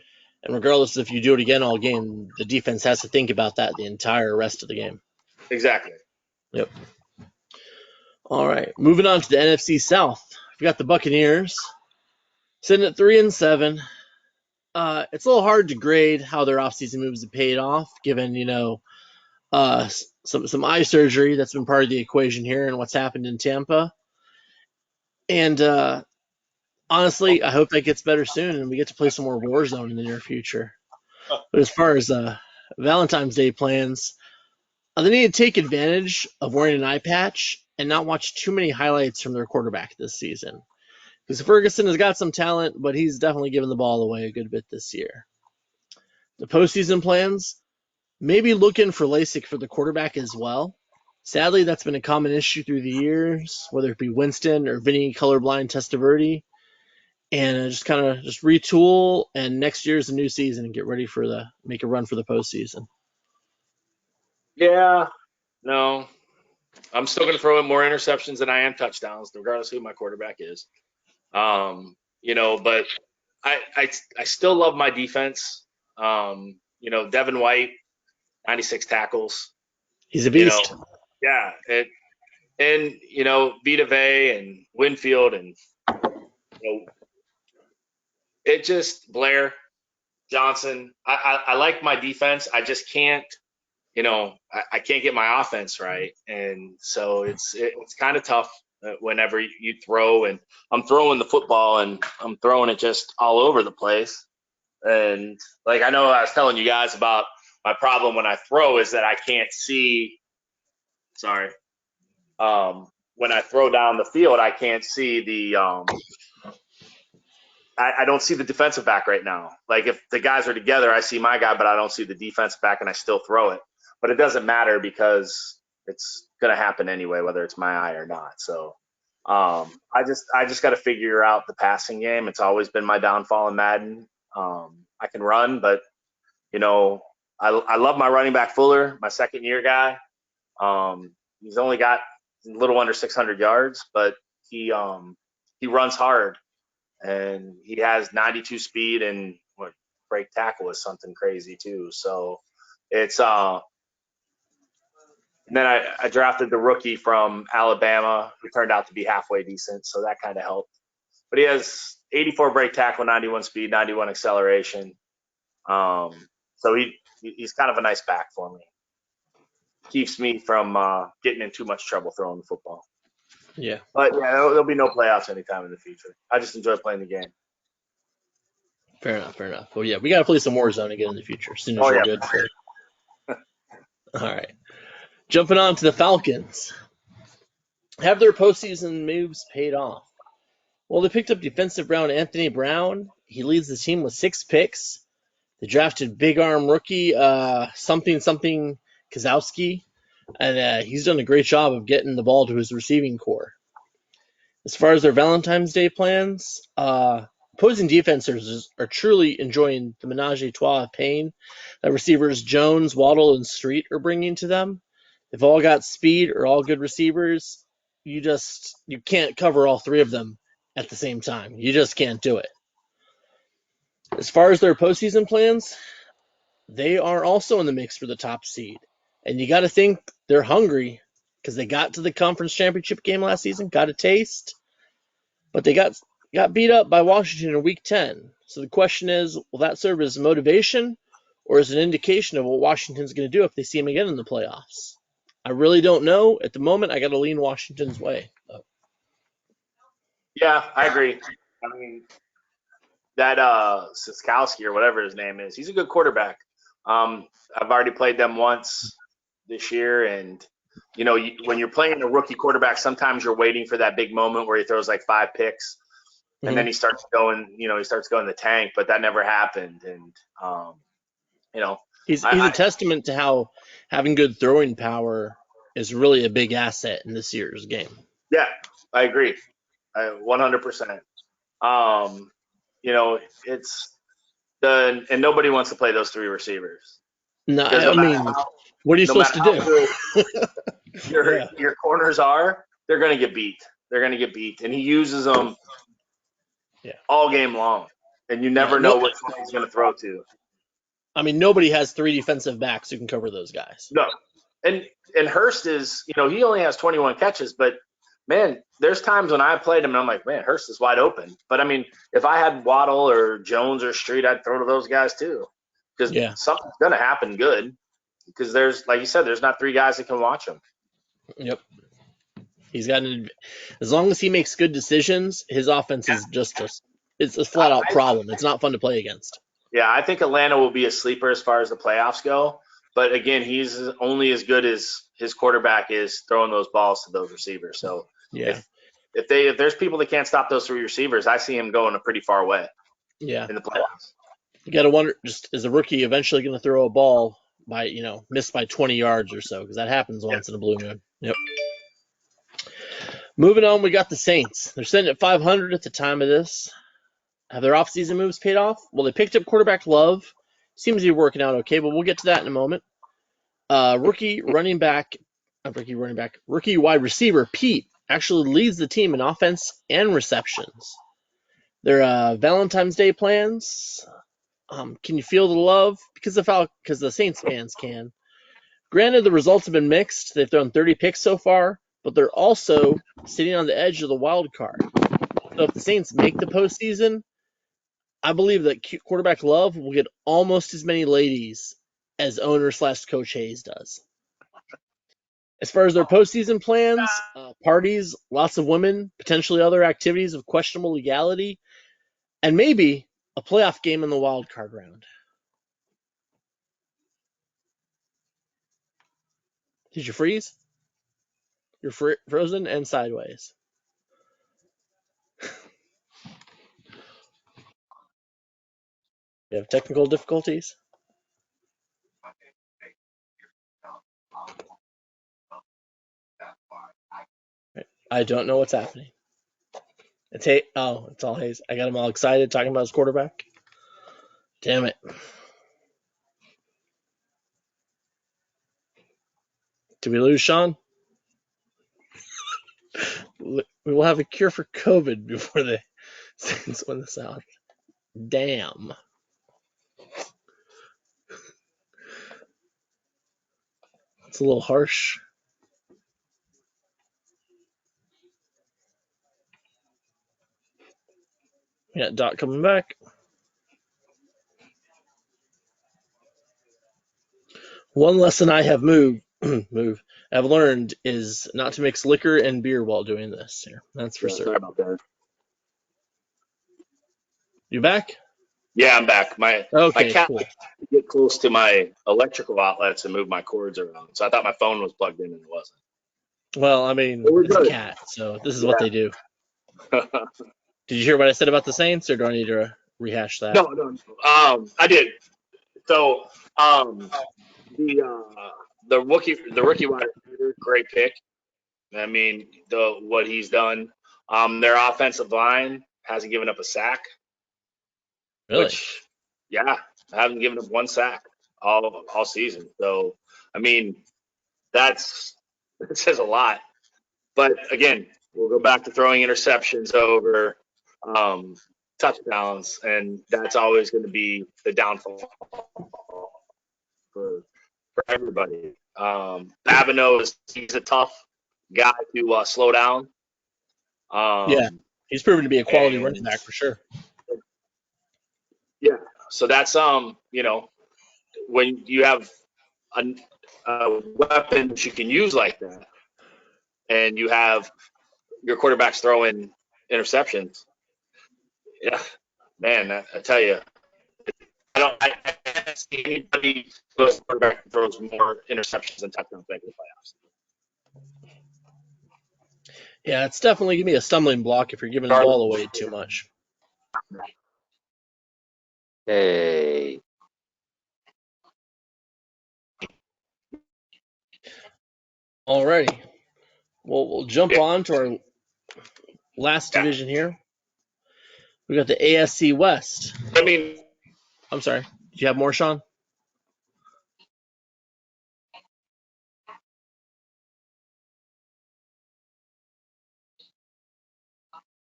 and regardless if you do it again all game, the defense has to think about that the entire rest of the game. Exactly. Yep. All right, moving on to the NFC South. We got the Buccaneers sitting at 3-7. It's a little hard to grade how their offseason moves have paid off, given some eye surgery that's been part of the equation here and what's happened in Tampa. And honestly, I hope that gets better soon and we get to play some more Warzone in the near future. But as far as Valentine's Day plans, they need to take advantage of wearing an eye patch and not watch too many highlights from their quarterback this season. Because Ferguson has got some talent, but he's definitely given the ball away a good bit this year. The postseason plans, maybe looking for LASIK for the quarterback as well. Sadly, that's been a common issue through the years, whether it be Winston or Vinny colorblind Testaverde. And just kind of just retool, and next year's a new season and get ready for make a run for the postseason. Yeah. No. I'm still going to throw in more interceptions than I am touchdowns, regardless of who my quarterback is. But I still love my defense. Devin White, 96 tackles. He's a You know, beast. yeah, Vita Vey and Winfield and it just Blair Johnson. I like my defense. I just can't. I can't get my offense right, and so it's kind of tough whenever you throw, and I'm throwing the football and I'm throwing it just all over the place. And like I know I was telling you guys about my problem when I throw is that I can't see. Sorry, when I throw down the field, I can't see I don't see the defensive back right now. Like if the guys are together, I see my guy, but I don't see the defensive back, and I still throw it. But it doesn't matter because it's going to happen anyway, whether it's my eye or not. So I just got to figure out the passing game. It's always been my downfall in Madden. I can run, but I love my running back Fuller, my second year guy. He's only got a little under 600 yards, but he runs hard and he has 92 speed and what break tackle is something crazy too. So it's and then I drafted the rookie from Alabama who turned out to be halfway decent, so that kind of helped. But he has 84 break tackle, 91 speed, 91 acceleration. So he's kind of a nice back for me. Keeps me from getting in too much trouble throwing the football. Yeah. But yeah, there'll be no playoffs anytime in the future. I just enjoy playing the game. Fair enough. Fair enough. Well, yeah, we got to play some Warzone again in the future as soon as Oh you're yeah. good. All right. Jumping on to the Falcons. Have their postseason moves paid off? Well, they picked up defensive round Anthony Brown. He leads the team with 6 picks. They drafted big arm rookie something Kozowski, and he's done a great job of getting the ball to his receiving core. As far as their Valentine's Day plans, opposing defenses are truly enjoying the menage a trois of pain that receivers Jones, Waddle, and Street are bringing to them. They've all got speed, or all good receivers. You can't cover all 3 of them at the same time. You just can't do it. As far as their postseason plans, they are also in the mix for the top seed. And you got to think they're hungry because they got to the conference championship game last season, got a taste, but they got beat up by Washington in Week 10. So the question is, will that serve as motivation or as an indication of what Washington's going to do if they see him again in the playoffs? I really don't know. At the moment, I got to lean Washington's way. Yeah, I agree. I mean, that Siskowski or whatever his name is, he's a good quarterback. I've already played them once this year, and when you're playing a rookie quarterback, sometimes you're waiting for that big moment where he throws like 5 picks, and then Mhm. he starts going the tank, but that never happened, and you know, He's a I testament to how having good throwing power is really a big asset in this year's game. yeah, I agree, 100%. Um, it's and nobody wants to play those three receivers No, because I mean, what are you no supposed matter to how do? good your Yeah, your corners are, they're going to get beat. They're going to get beat, and he uses them yeah, all game long, and you yeah. never No, know which one he's going to throw to. I mean nobody has three defensive backs who can cover those guys. No, and Hurst is, he only has 21 catches, but man, there's times when I played him and I'm like, man, Hurst is wide open. But I mean, if I had Waddle or Jones or Street, I'd throw to those guys too, because Yeah, something's going to happen good. Because there's, like you said, there's not three guys that can watch him. yep. He's got as long as he makes good decisions, his offense is it's a flat out I, problem. It's not fun to play against. Yeah, I think Atlanta will be a sleeper as far as the playoffs go. But again, he's only as good as his quarterback is throwing those balls to those receivers. So Yeah, if there's people that can't stop those three receivers, I see him going a pretty far way yeah. in the playoffs. You got to wonder, just is a rookie eventually going to throw a ball by miss by 20 yards or so, because that happens Yeah. once in a blue moon. Yep. Moving on, we got the Saints. They're sitting at 500 at the time of this. Have their offseason moves paid off? Well, they picked up quarterback Love. Seems to be working out okay, but we'll get to that in a moment. Rookie wide receiver Pete actually leads the team in offense and receptions. Their Valentine's Day plans. Can you feel the love? Because the Saints fans can. Granted, the results have been mixed. They've thrown 30 picks so far, but they're also sitting on the edge of the wild card. So if the Saints make the postseason, I believe that quarterback Love will get almost as many ladies as owner/coach Hayes does. As far as their postseason plans, parties, lots of women, potentially other activities of questionable legality, and maybe a playoff game in the wild card round. Did you freeze? You're frozen and sideways. You have technical difficulties? I don't know what's happening. It's all Hayes. I got him all excited talking about his quarterback. Damn it. Did we lose Sean? We will have a cure for COVID before the Saints win this out. Damn. It's a little harsh. Yeah, Doc coming back. One lesson I have I've learned is not to mix liquor and beer while doing this. Here, that's for Yeah, sorry certain. about that. You back? Yeah, I'm back. My Okay, cat cool. likes to get close to my electrical outlets and move my cords around. So I thought my phone was plugged in and it wasn't. Well, I But mean, we're it's a good. cat, so this is what they Yeah. do. Did you hear what I said about the Saints, or do I need to rehash that? No. I did. So, the rookie wide receiver, great pick. I mean, what he's done. Their offensive line hasn't given up a sack, Really? which, yeah, haven't given up one sack all season. So, I mean, that's that says a lot. But again, we'll go back to throwing interceptions over um, touchdowns, and that's always going to be the downfall for everybody. Babineau he's a tough guy to slow down. Yeah, Um, he's proven to be a quality running and back for sure. yeah, so that's when you have a, a weapon that you can use like that, and you have your quarterbacks throwing interceptions. Yeah, man, I tell you, I can't see anybody who goes quarterback and throws more interceptions than touchdowns back in the playoffs. Yeah, it's definitely going to be a stumbling block if you're giving the ball away too much. Hey. Alrighty. Well, we'll jump on to our last division here. We got the AFC West. I mean, I'm sorry. Do you have more, Sean?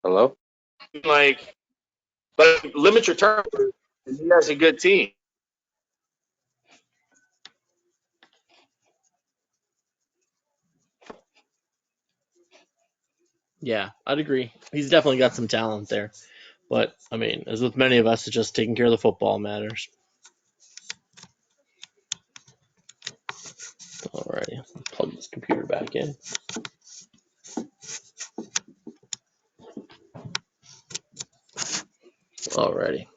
Hello? like, but limit your turnovers, and he has a good team. Yeah, I'd agree. He's definitely got some talent there. But, I mean, as with many of us, it's just taking care of the football matters. Alrighty. Plug this computer back in. Alrighty.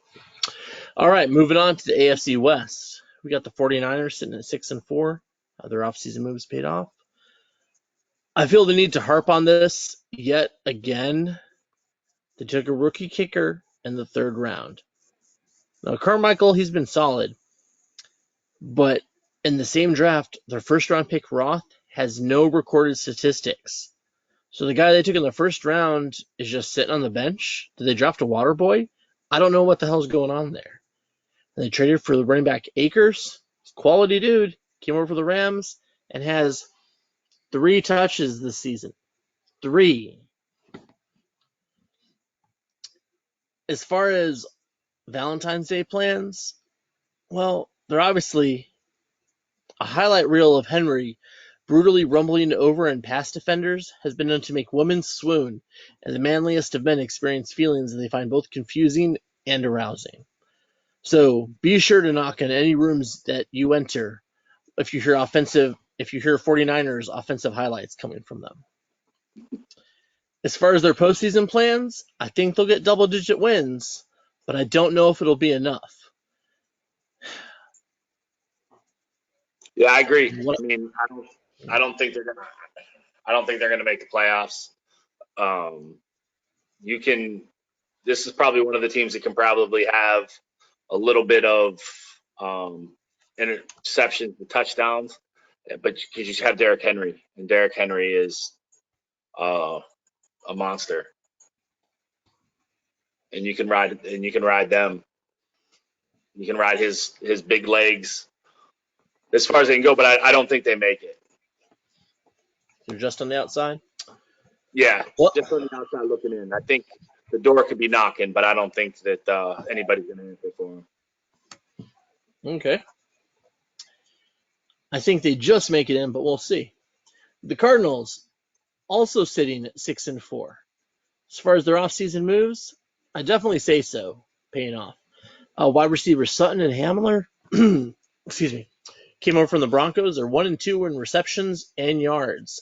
All right, moving on to the AFC West. We got the 49ers sitting at 6-4. Their offseason moves paid off. I feel the need to harp on this yet again. They took a rookie kicker in the third round. Now, Carmichael, he's been solid. But in the same draft, their first round pick, Roth, has no recorded statistics. So the guy they took in the first round is just sitting on the bench. Did they draft a water boy? I don't know what the hell's going on there. And they traded for the running back Akers. Quality dude. Came over for the Rams and has 3 touches this season. 3. As far as Valentine's Day plans, well, they're obviously a highlight reel of Henry brutally rumbling over and past defenders has been known to make women swoon, and the manliest of men experience feelings that they find both confusing and arousing. So be sure to knock on any rooms that you enter if you hear 49ers offensive highlights coming from them. As far as their postseason plans, I think they'll get double-digit wins, but I don't know if it'll be enough. Yeah, I agree. I mean, I don't think they're gonna make the playoffs. This is probably one of the teams that can probably have a little bit of interceptions and touchdowns, but because you have Derrick Henry, and Derrick Henry is a monster, and you can ride them. You can ride his big legs as far as they can go, but I don't think they make it. They're just on the outside? Yeah, just on the outside looking in. I think the door could be knocking, but I don't think that anybody's going to answer for him. Okay. I think they just make it in, but we'll see. The Cardinals also sitting at 6-4. As far as their offseason moves, I definitely say so, paying off. Wide receivers Sutton and Hamler, excuse me, came over from the Broncos. They're 1-2 in receptions and yards,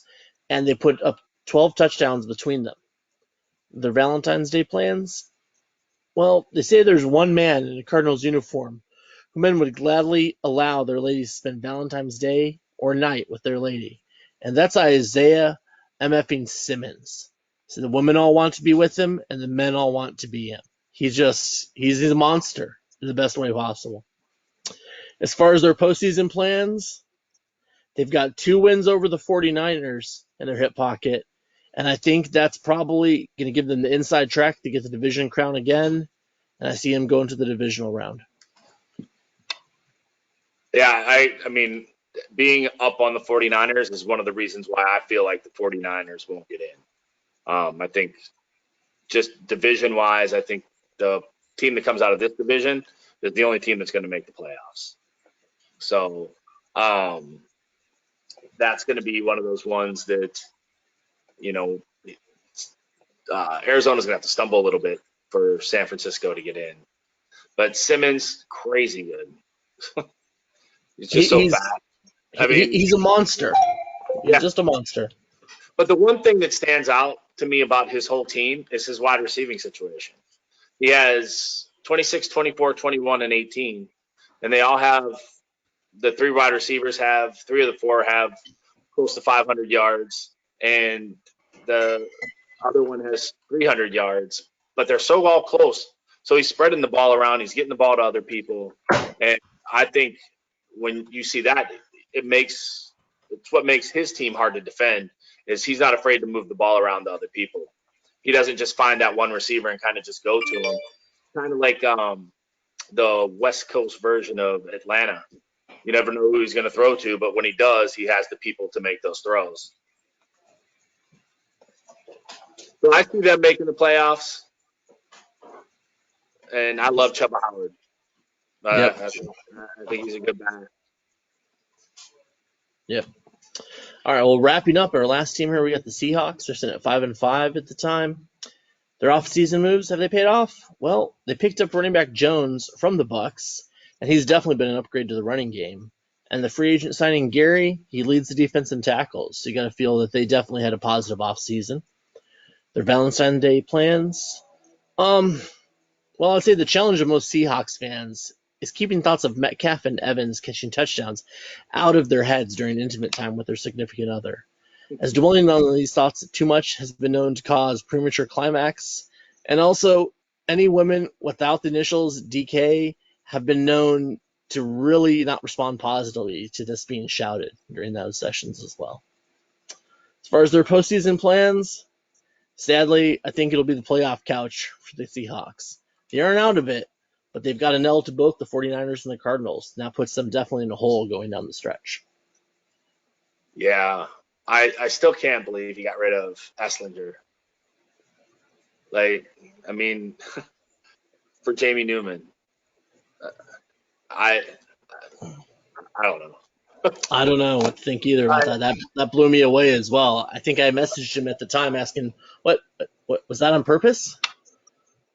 and they put up 12 touchdowns between them. Their Valentine's Day plans? Well, they say there's one man in a Cardinals uniform who men would gladly allow their ladies to spend Valentine's Day or night with their lady, and that's Isaiah MFing Simmons. So the women all want to be with him, and the men all want to be him. He's a monster in the best way possible. As far as their postseason plans, they've got 2 wins over the 49ers in their hip pocket, and I think that's probably going to give them the inside track to get the division crown again, and I see them going to the divisional round. Yeah, I mean, being up on the 49ers is one of the reasons why I feel like the 49ers won't get in. I think just division-wise, I think the team that comes out of this division is the only team that's going to make the playoffs. So that's going to be one of those ones that, Arizona's going to have to stumble a little bit for San Francisco to get in. But Simmons, crazy good. He's just so fast. I mean, he's a monster. He's just a monster. But the one thing that stands out to me about his whole team is his wide receiving situation. He has 26, 24, 21, and 18, and they all have the three wide receivers have three of the four have close to 500 yards, and the other one has 300 yards, but they're so all close. So he's spreading the ball around. He's getting the ball to other people, and I think when you see that, it's what makes his team hard to defend. Is he's not afraid to move the ball around to other people. He doesn't just find that one receiver and kind of just go to him. Kind of like the West Coast version of Atlanta. You never know who he's going to throw to, but when he does, he has the people to make those throws. So I see them making the playoffs, and I love Chuba Howard. Yep. I think he's a good batter. Yep. All right. Well, wrapping up our last team here, we got the Seahawks. They're sitting at 5-5 at the time. Their off-season moves, have they paid off? Well, they picked up running back Jones from the Bucs, and he's definitely been an upgrade to the running game. And the free agent signing Gary, he leads the defense in tackles. So you got to feel that they definitely had a positive offseason. Their Valentine's Day plans. Well, I'd say the challenge of most Seahawks fans is keeping thoughts of Metcalf and Evans catching touchdowns out of their heads during intimate time with their significant other, as dwelling on these thoughts too much has been known to cause premature climax. And also, any women without the initials DK have been known to really not respond positively to this being shouted during those sessions as well. As far as their postseason plans, sadly, I think it'll be the playoff couch for the Seahawks. They aren't out of it, but they've got an L to both the 49ers and the Cardinals. And that puts them definitely in a hole going down the stretch. Yeah. I still can't believe he got rid of Esslinger. Like, I mean, for Jamie Newman, I don't know. I don't know what to think either about that. That blew me away as well. I think I messaged him at the time asking, what was that on purpose?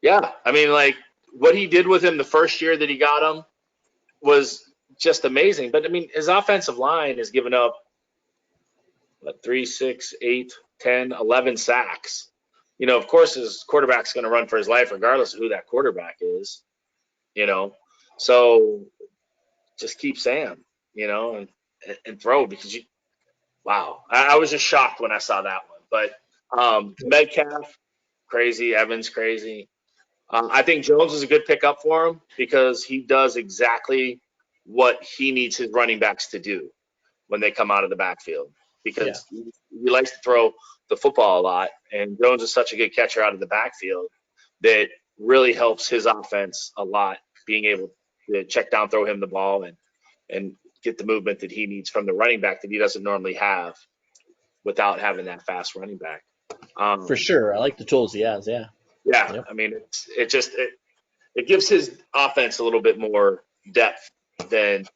Yeah. I mean, like, what he did with him the first year that he got him was just amazing. But, I mean, his offensive line has given up 3, 6, 8, 10, 11 sacks. You know, of course, his quarterback's going to run for his life regardless of who that quarterback is, you know. So just keep Sam, you know, and throw because wow. I was just shocked when I saw that one. But Metcalf, crazy. Evans, crazy. I think Jones is a good pickup for him because he does exactly what he needs his running backs to do when they come out of the backfield because he likes to throw the football a lot, and Jones is such a good catcher out of the backfield that really helps his offense a lot, being able to check down, throw him the ball, and get the movement that he needs from the running back that he doesn't normally have without having that fast running back. For sure. I like the tools he has, yeah. Yeah, Yep. I mean, it gives his offense a little bit more depth than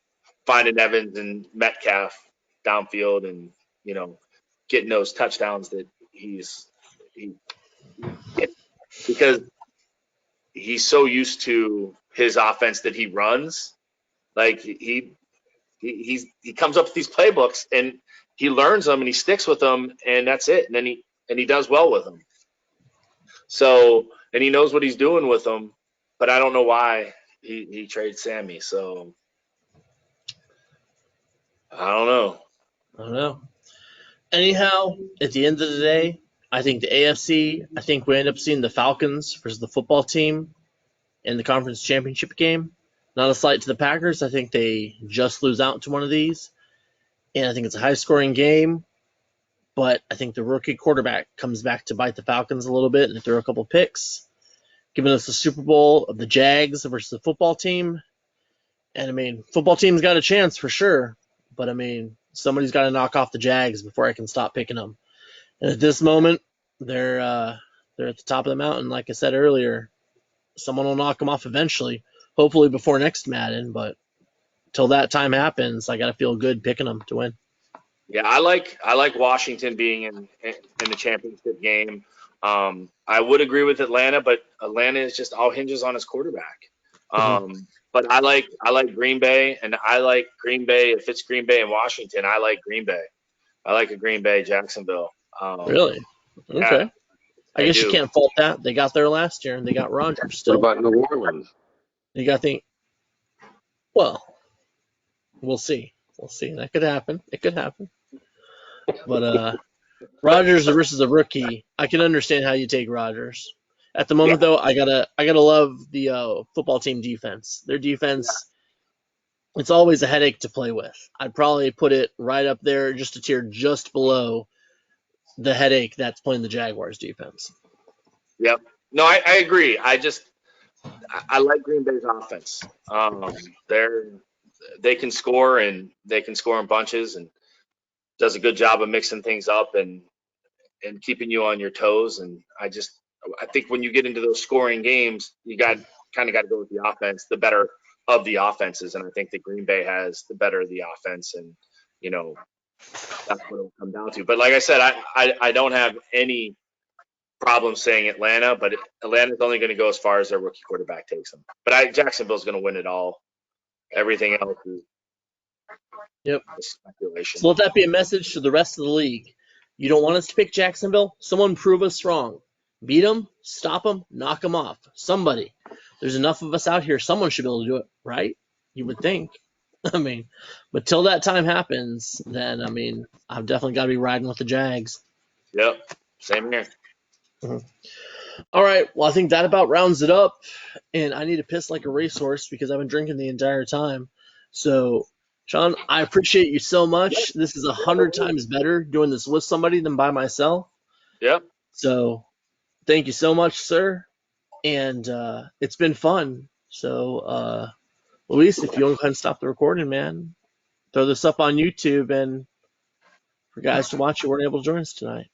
finding Evans and Metcalf downfield and, you know, getting those touchdowns that he because he's so used to his offense that he runs. Like he comes up with these playbooks and he learns them and he sticks with them and that's it. And then he does well with them. So, and he knows what he's doing with them, but I don't know why he trades Sammy. So I don't know. Anyhow, at the end of the day, I think the AFC, I think we end up seeing the Falcons versus the football team in the conference championship game. Not a slight to the Packers. I think they just lose out to one of these. And I think it's a high-scoring game. But I think the rookie quarterback comes back to bite the Falcons a little bit and throw a couple picks, giving us the Super Bowl of the Jags versus the football team. And, I mean, football team's got a chance for sure. But, I mean, somebody's got to knock off the Jags before I can stop picking them. And at this moment, they're at the top of the mountain. Like I said earlier, someone will knock them off eventually, hopefully before next Madden. But till that time happens, I got to feel good picking them to win. Yeah, I like Washington being in the championship game. I would agree with Atlanta, but Atlanta is just all hinges on his quarterback. But I like Green Bay, and I like Green Bay. If it's Green Bay and Washington, I like Green Bay. I like a Green Bay Jacksonville. Really? Okay. I They guess you do. can't fault that. They got there last year and they got Rodgers What still. about New Orleans? You got to think, well, we'll see. We'll see. That could happen. It could happen. But But Rodgers versus a rookie, I can understand how you take Rodgers. At the yeah, moment, though, I gotta love the football team defense. Their yeah, defense, it's always a headache to play with. I'd probably put it right up there, just a tier just below the headache that's playing the Jaguars defense. yep. No, I agree. I like Green Bay's offense. They can score and they can score in bunches and does a good job of mixing things up and keeping you on your toes. And I think when you get into those scoring games, you got to go with the offense, the better of the offenses. And I think that Green Bay has the better of the offense, and you know that's what it'll come down to. But like I said, I don't have any problem saying Atlanta, but Atlanta's only going to go as far as their rookie quarterback takes them. But Jacksonville's going to win it all. Everything else is Yep. speculation. So let that be a message to the rest of the league. You don't want us to pick Jacksonville? Someone prove us wrong. Beat them, stop them, knock them off. Somebody. There's enough of us out here. Someone should be able to do it, right? You would think. I mean, but till that time happens, then I've definitely got to be riding with the Jags. Yep, same here. All right. Well, I think that about rounds it up. And I need to piss like a racehorse because I've been drinking the entire time. So, Sean, I appreciate you so much. This is 100 times better doing this with somebody than by myself. Yep. So, thank you so much, sir. And it's been fun. So, Luis, if you want to go ahead and stop the recording, man, throw this up on YouTube. And for guys to watch who weren't able to join us tonight.